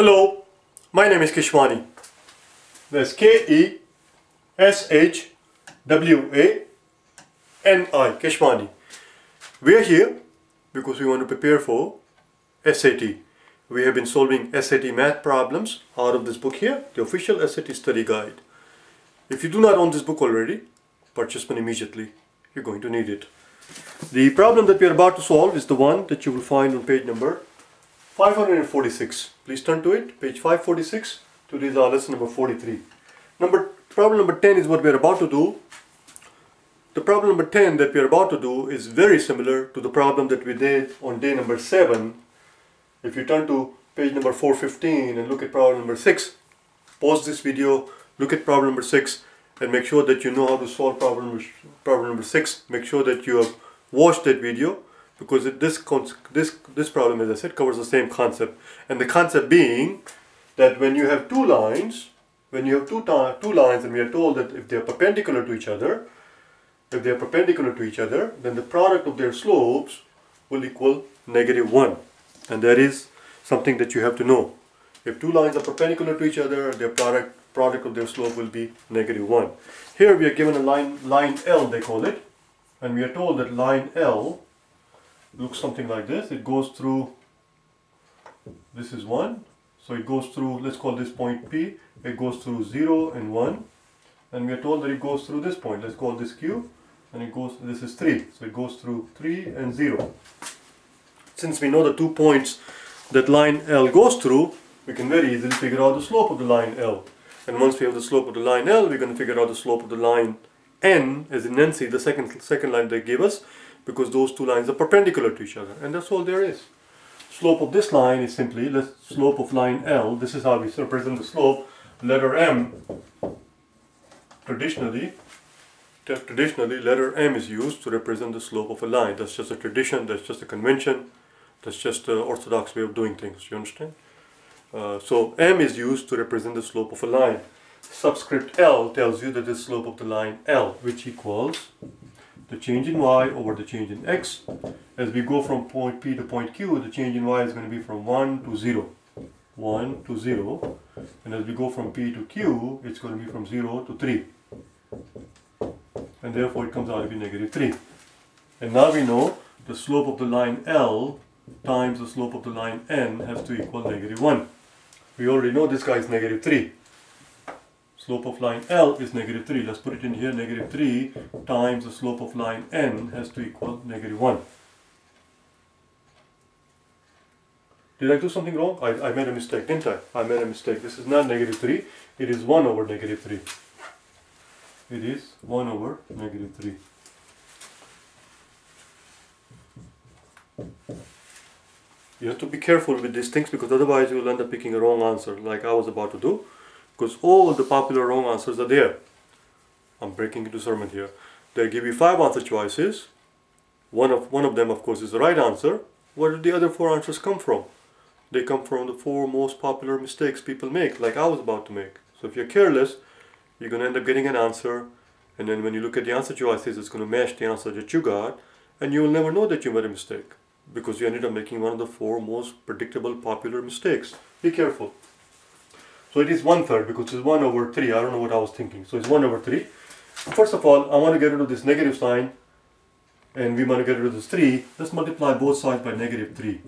Hello, my name is Keshwani. That's K-E-S-H-W-A-N-I, Keshwani. We are here because we want to prepare for SAT. We have been solving SAT math problems out of this book here, the official SAT study guide. If you do not own this book already, purchase one immediately. You're going to need it. The problem that we are about to solve is the one that you will find on page number 546. Please turn to it, page 546. Today's our lesson number 43. Problem number 10 is what we are about to do. The problem number 10 that we are about to do is very similar to the problem that we did on day number 7. If you turn to page number 415 and look at problem number 6, pause this video, look at problem number 6 and make sure that you know how to solve problem number 6. Make sure that you have watched that video, because this problem, as I said, covers the same concept. And the concept being that when you have two lines, and we are told that if they are perpendicular to each other, then the product of their slopes will equal -1. And that is something that you have to know. If two lines are perpendicular to each other, their product of their slope will be -1. Here we are given a line L, they call it, and we are told that line L looks something like this. It goes through, this is 1, so it goes through, let's call this point P, it goes through 0 and 1, and we are told that it goes through this point, let's call this Q, and it goes, this is 3, so it goes through 3 and 0. Since we know the 2 points that line L goes through, we can very easily figure out the slope of the line L. And once we have the slope of the line L, we're going to figure out the slope of the line N, as in Nancy, the second line they gave us, because those two lines are perpendicular to each other, and that's all there is. Slope of this line is simply slope of line L. This is how we represent the slope. Letter M, traditionally letter M is used to represent the slope of a line. That's just a tradition, that's just a convention, that's just an orthodox way of doing things, you understand? So M is used to represent the slope of a line. Subscript L tells you that the slope of the line L, which equals the change in y over the change in x. As we go from point P to point Q, the change in y is going to be from 1 to 0. 1 to 0. And as we go from P to Q, it's going to be from 0 to 3. And therefore it comes out to be -3. And now we know the slope of the line L times the slope of the line N has to equal -1. We already know this guy is -3. Slope of line L is -3. Let's put it in here. -3 times the slope of line N has to equal -1. Did I do something wrong? I made a mistake, didn't I? I made a mistake. This is not -3. It is 1 over -3. It is 1 over -3. You have to be careful with these things, because otherwise you will end up picking a wrong answer, like I was about to do. Because all the popular wrong answers are there. I'm breaking into sermon here. They give you 5 answer choices. One of them, of course, is the right answer. Where did the other 4 answers come from? They come from the 4 most popular mistakes people make, like I was about to make. So if you're careless, you're going to end up getting an answer, and then when you look at the answer choices, it's going to match the answer that you got, and you will never know that you made a mistake, because you ended up making one of the 4 most predictable popular mistakes. Be careful. So it is 1/3, because it's 1 over 3. I don't know what I was thinking. So it's 1 over 3. First of all, I want to get rid of this negative sign, and we want to get rid of this 3. Let's multiply both sides by -3.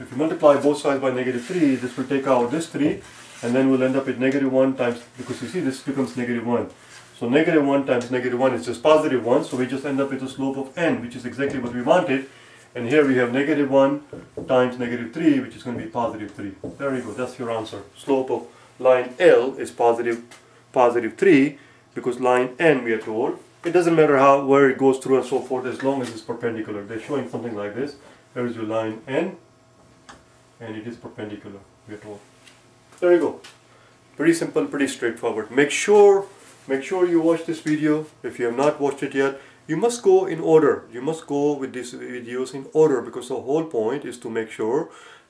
If you multiply both sides by -3, this will take out this 3, and then we'll end up with -1 times, because you see this becomes -1. So -1 times -1 is just +1, so we just end up with a slope of n, which is exactly what we wanted. And here we have -1 times -3, which is going to be +3. There you go, that's your answer. Slope of line L is +3, because line N, we are told, it doesn't matter where it goes through and so forth, as long as it's perpendicular. They're showing something like this. There is your line N, and it is perpendicular, we are told. There you go. Pretty simple, pretty straightforward. Make sure you watch this video. If you have not watched it yet, you must go in order. You must go with these videos in order, because the whole point is to make sure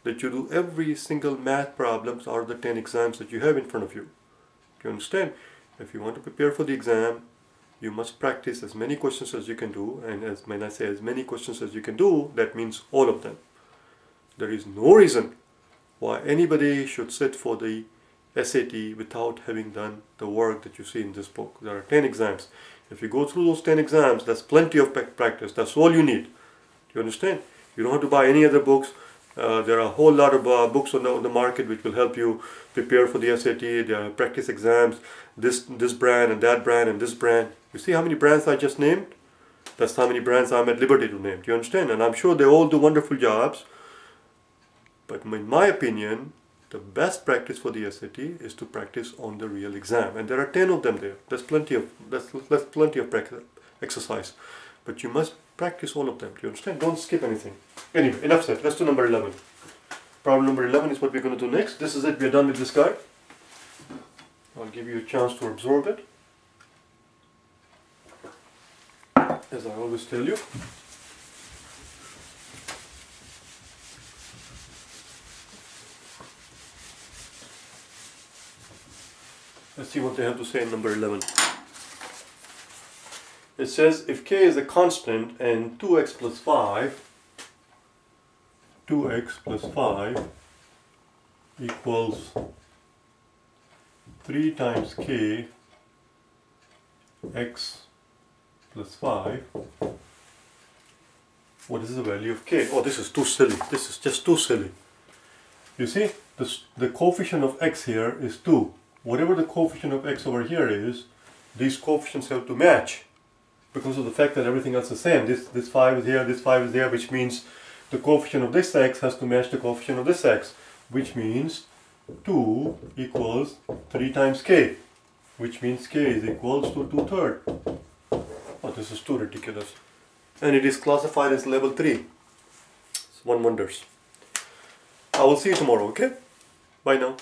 that you do every single math problems out of the 10 exams that you have in front of you. Do you understand? If you want to prepare for the exam, you must practice as many questions as you can do, and when I say as many questions as you can do, that means all of them. There is no reason why anybody should sit for the SAT without having done the work that you see in this book. There are 10 exams. If you go through those 10 exams, that's plenty of practice. That's all you need. Do you understand? You don't have to buy any other books. There are a whole lot of books on the market which will help you prepare for the SAT. There are practice exams, this brand and that brand and this brand. You see how many brands I just named? That's how many brands I'm at liberty to name. Do you understand? And I'm sure they all do wonderful jobs. But in my opinion, the best practice for the SAT is to practice on the real exam. And there are 10 of them there. That's plenty of practice, exercise. But you must practice all of them. Do you understand? Don't skip anything. Anyway, enough said. Let's do number 11. Problem number 11 is what we're going to do next. This is it. We're done with this guide. I'll give you a chance to absorb it. As I always tell you. Let's see what they have to say in number 11. It says if k is a constant and 2x plus 5 equals 3 times k x plus 5, what is the value of k? Oh, this is too silly. This is just too silly. You see, the coefficient of x here is 2. Whatever the coefficient of x over here is, these coefficients have to match because of the fact that everything else is the same. This 5 is here, this 5 is there, which means the coefficient of this x has to match the coefficient of this x, which means 2 equals 3 times k, which means k is equals to 2/3. Oh, this is too ridiculous. And it is classified as level 3. One wonders. I will see you tomorrow, okay? Bye now.